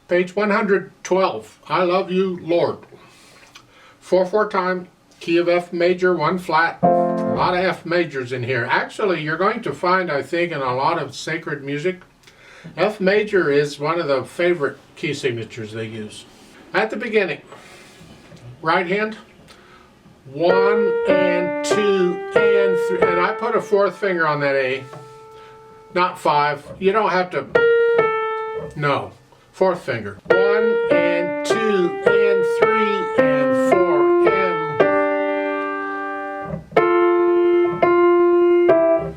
Page 112, I Love You, Lord. 4/4 time, key of F major, 1 flat. A lot of F majors in here. Actually, you're going to find, I think, in a lot of sacred music, F major is one of the favorite key signatures they use. At the beginning, right hand, 1 and 2 and 3, and I put a 4th finger on that A, not 5. You don't have to, no, 4th finger. 1 and 2 and 3 and 4 and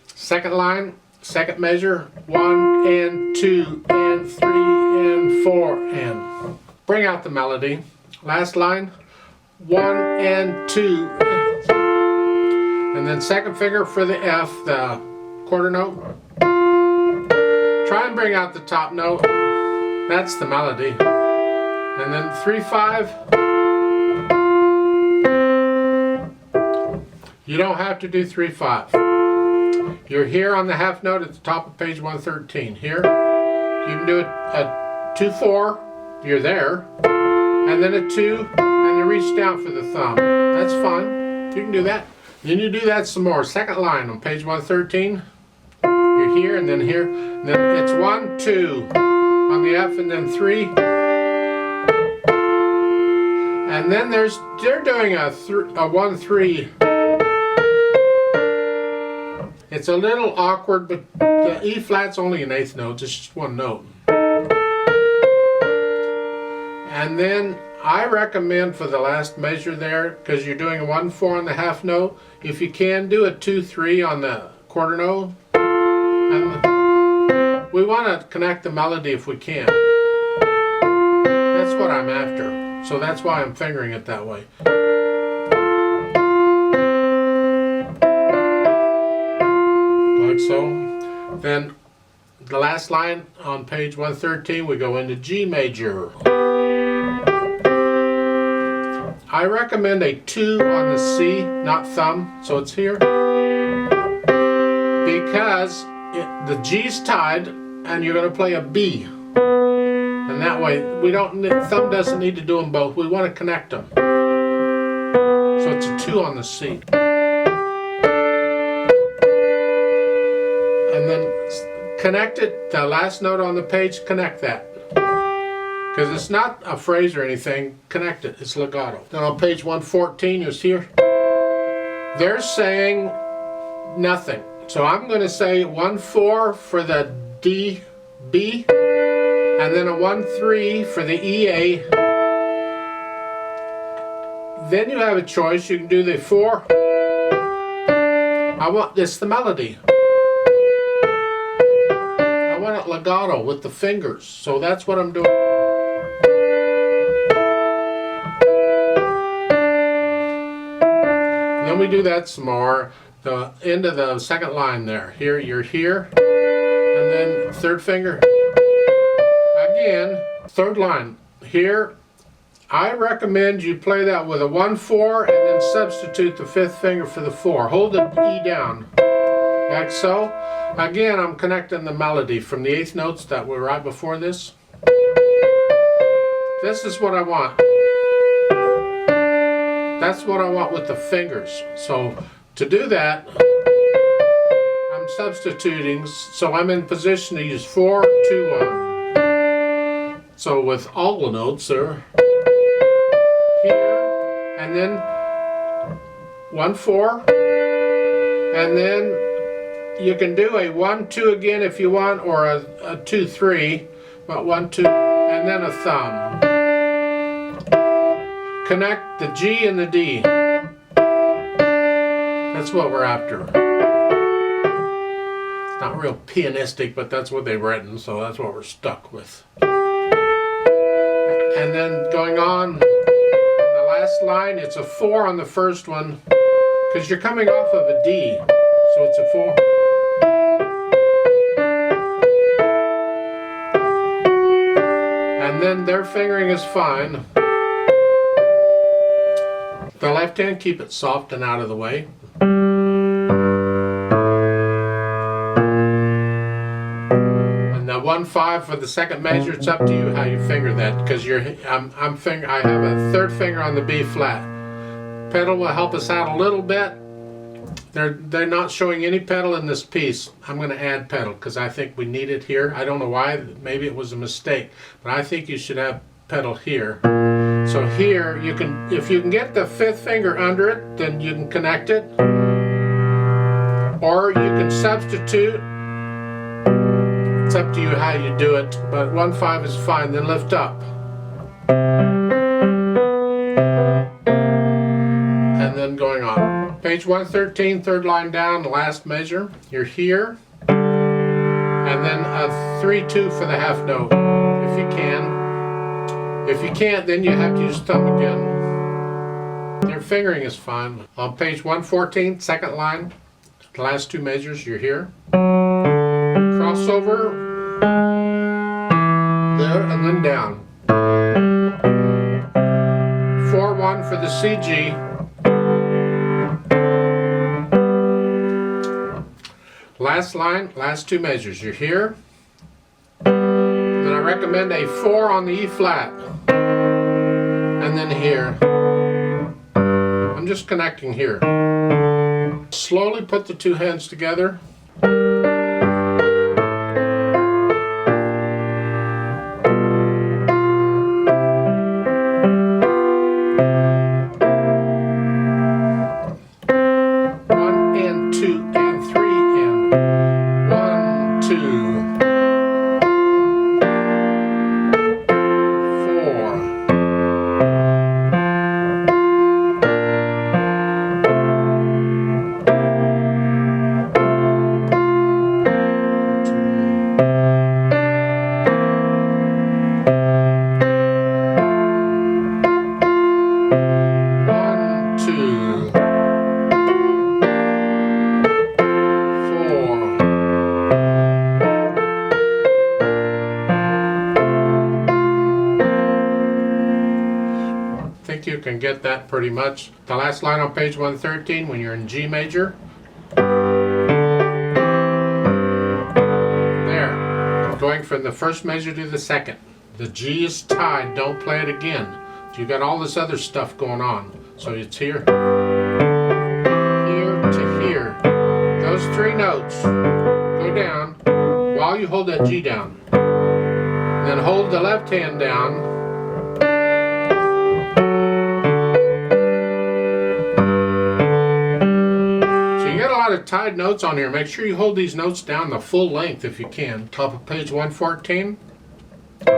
second line, second measure, 1 and 2 and 3 and 4 and bring out the melody. Last line, 1 and 2 and then second finger for the F, the quarter note. Try and bring out the top note. That's the melody. And then 3/5. You don't have to do 3/5. You're here on the half note at the top of page 113. Here, you can do a 2/4. You're there, and then a 2, and you reach down for the thumb. That's fine. You can do that. Then you do that some more. Second line on page 113. You're here, and then here, and then it's 1, 2 on the F, and then 3. And then they're doing a 1, 3. It's a little awkward, but the E flat's only an 8th note, it's just 1 note. And then I recommend for the last measure there, because you're doing a 1, 4 on the half note, if you can, do a 2, 3 on the quarter note. And we want to connect the melody if we can. That's what I'm after. So that's why I'm fingering it that way. Like so. Then the last line on page 113, we go into G major. I recommend a 2 on the C, not thumb, so it's here. Because the G's tied, and you're going to play a B. And that way, thumb doesn't need to do them both. We want to connect them. So it's a 2 on the C. And then connect it, the last note on the page, connect that. Because it's not a phrase or anything, connect it, it's legato. Then on page 114, you see here, they're saying nothing. So I'm going to say 1, 4 for the D, B, and then a 1, 3 for the EA. Then you have a choice, you can do the 4. I want this, the melody. I want it legato with the fingers, so that's what I'm doing. Then we do that some more. The end of the second line there. Here, you're here, and then 3rd finger. Again, 3rd line. Here, I recommend you play that with a 1, 4, and then substitute the 5th finger for the 4. Hold the E down, like so. Again, I'm connecting the melody from the 8th notes that were right before this. This is what I want. That's what I want with the fingers. So to do that, I'm substituting, so I'm in position to use 4, 2, 1. So with all the notes there, here, and then 1, 4, and then you can do a 1, 2 again if you want, or a 2, 3, but 1, 2, and then a thumb. Connect the G and the D. That's what we're after. It's not real pianistic, but that's what they've written, so that's what we're stuck with. And then going on, the last line, it's a 4 on the first one, because you're coming off of a D, so it's a 4. And then their fingering is fine. The left hand, keep it soft and out of the way. And the 1 1/5 for the second measure. It's up to you how you finger that, because I have a third finger on the B flat. Pedal will help us out a little bit. They're not showing any pedal in this piece. I'm going to add pedal because I think we need it here. I don't know why. Maybe it was a mistake, but I think you should have pedal here. So here you can, if you can get the fifth finger under it, then you can connect it, or you can substitute. It's up to you how you do it, but 1/5 is fine. Then lift up. And then going on. Page 113, third line down, the last measure. You're here. And then a 3/2 for the half note, if you can. If you can't, then you have to use thumb again. Your fingering is fine. On page 114, second line, the last two measures, you're here. Crossover. There, and then down. 4/1 for the CG. Last line, last two measures. You're here. Then I recommend a 4 on the E flat. And then here. I'm just connecting here. Slowly put the two hands together. You can get that pretty much. The last line on page 113, when you're in G major. There. Going from the first measure to the second. The G is tied, don't play it again. You got all this other stuff going on. So it's here. Here to here. Those three notes go down while you hold that G down. Then hold the left hand down. Tied notes on here. Make sure you hold these notes down the full length if you can. Top of page 114. 3,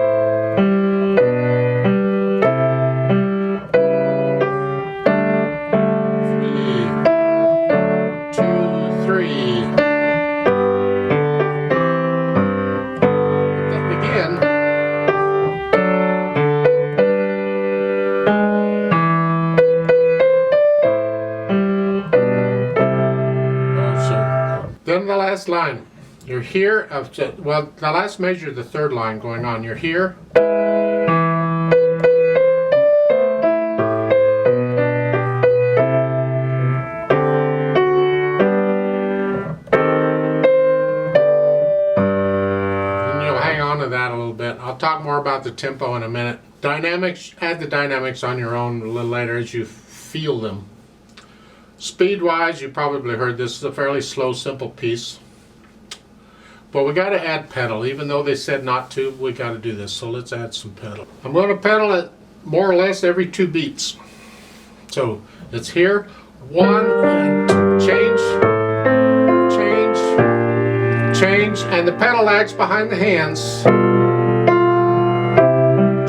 2, 3. Then again. Then the last line, you're here, well, the last measure, the third line going on, you're here. And you'll hang on to that a little bit. I'll talk more about the tempo in a minute. Dynamics, add the dynamics on your own a little later as you feel them. Speed-wise, you probably heard this is a fairly slow, simple piece. But we got to add pedal. Even though they said not to, we got to do this. So let's add some pedal. I'm going to pedal it more or less every 2 beats. So it's here. 1, and change, change, change. And the pedal lags behind the hands.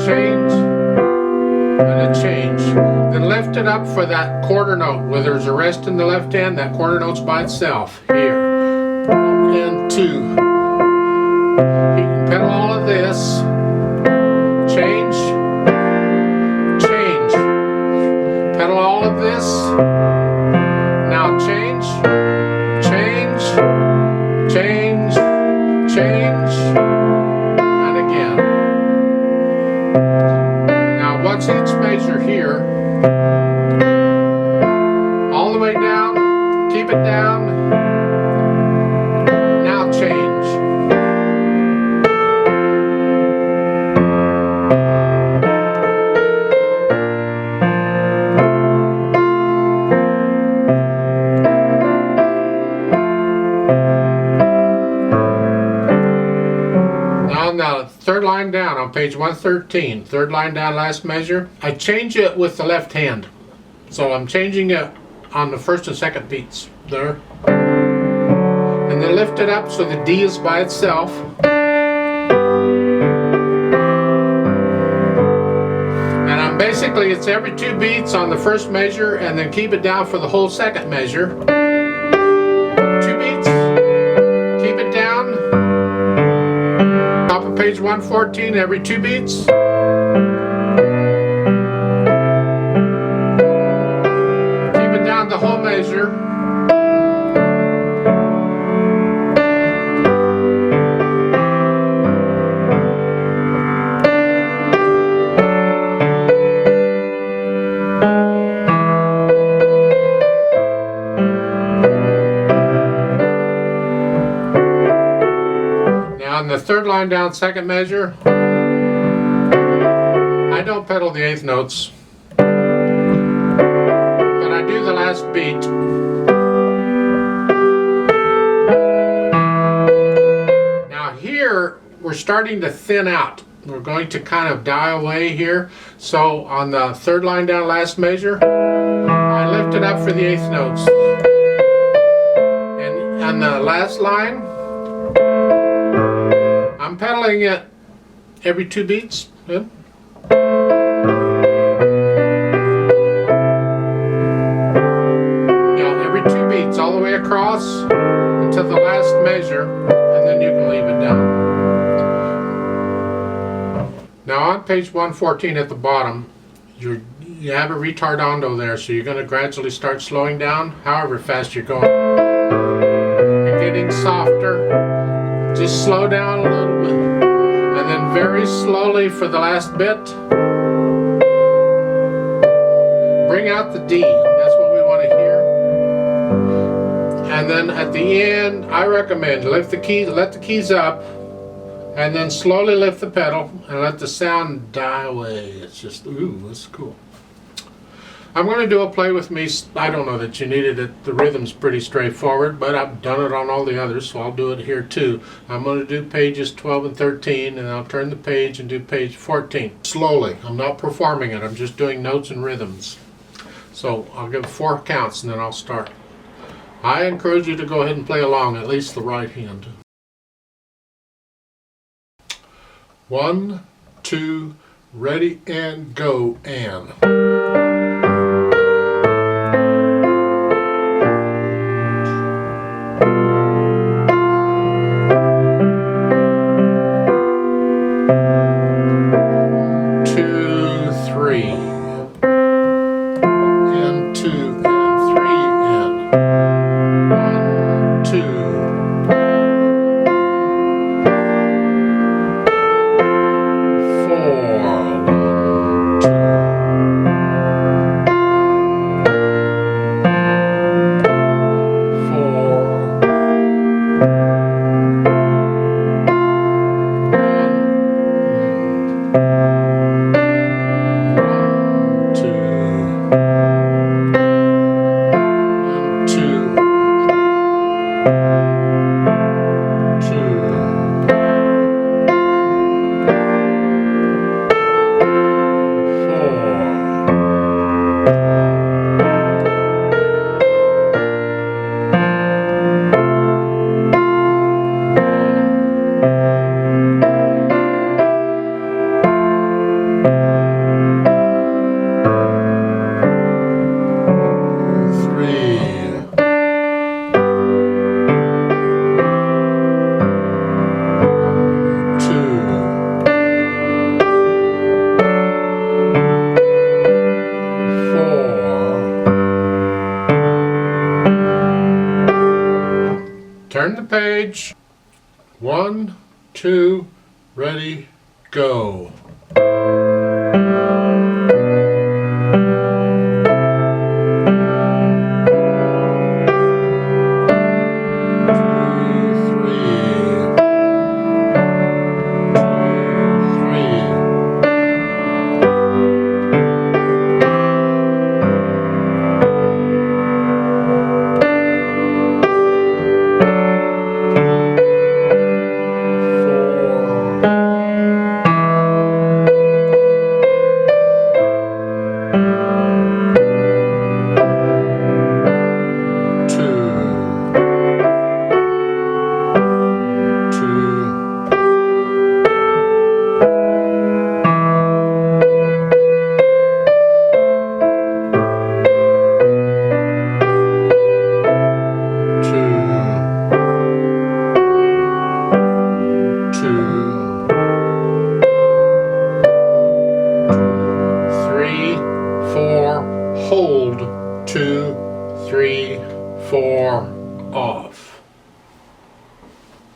Change, and a change. Then lift it up for that quarter note. Where there's a rest in the left hand, that quarter note's by itself. Here. And 2. You can pedal all of this. Change. Change. Pedal all of this. Now change. Change. Change. Change. And again. Now what's each measure here? All the way down, keep it down. Now change. the third line down on page 113, third line down, last measure, I change it with the left hand. So I'm changing it on the first and second beats. There. And then lift it up so the D is by itself. And I'm basically, it's every 2 beats on the first measure and then keep it down for the whole second measure. 2 beats, keep it down. Top of page 114, every 2 beats. Keep it down the whole measure. On the third line down, second measure, I don't pedal the 8th notes, but I do the last beat. Now here, we're starting to thin out. We're going to kind of die away here. So on the third line down, last measure, I lift it up for the 8th notes. And on the last line, I'm pedaling it every 2 beats. Yeah. Yeah, every 2 beats all the way across until the last measure, and then you can leave it down. Now on page 114 at the bottom, you have a retardando there, so you're going to gradually start slowing down however fast you're going. You're getting softer. Just slow down a little bit, and then very slowly for the last bit, bring out the D. That's what we want to hear. And then at the end, I recommend lift the keys, let the keys up, and then slowly lift the pedal and let the sound die away. It's just, ooh, that's cool. I'm going to do a play with me. I don't know that you needed it. The rhythm's pretty straightforward, but I've done it on all the others, so I'll do it here too. I'm going to do pages 12 and 13, and I'll turn the page and do page 14. Slowly. I'm not performing it. I'm just doing notes and rhythms. So I'll give 4 counts, and then I'll start. I encourage you to go ahead and play along, at least the right hand. 1, 2, ready, and go, and. 1, 2, ready, go.